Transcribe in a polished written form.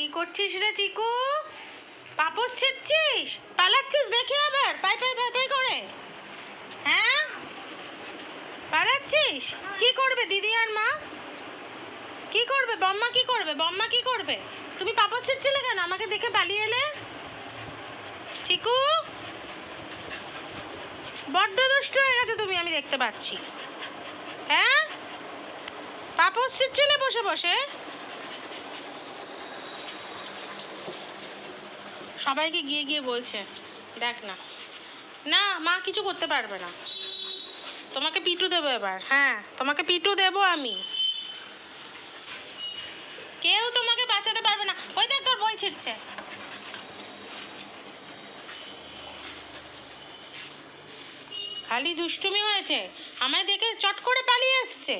কি করছিস রে চিকু? পাপড় ছিঁড়ছিস? পালাচ্ছিস দেখি আবার পাই পাই পাই পাই করে। হ্যাঁ, পালাচ্ছিস? কি করবে দিদি আর মা? কি করবে বম্মা? কি করবে বম্মা? কি করবে? তুমি পাপড় ছিঁড়ছিলে কেন? আমাকে দেখে পালিয়ে এলে। চিকু বড্ড দুষ্ট হয়ে গেছো তুমি, আমি দেখতে পাচ্ছি। হ্যাঁ, পাপড় ছিঁড়ছিলে বসে বসে। সবাইকে গিয়ে গিয়ে বলছে, দেখ না। না, মা কিছু করতে পারবে না। তোমাকে পিটু দেবো এবার। হ্যাঁ, তোমাকে পিটু দেবো আমি। কেউ তোমাকে বাঁচাতে পারবে না। ওই দেখ তোর বই ছিঁড়ছে। খালি দুষ্টুমি হয়েছে, আমায় দেখে চট করে পালিয়ে এসছে।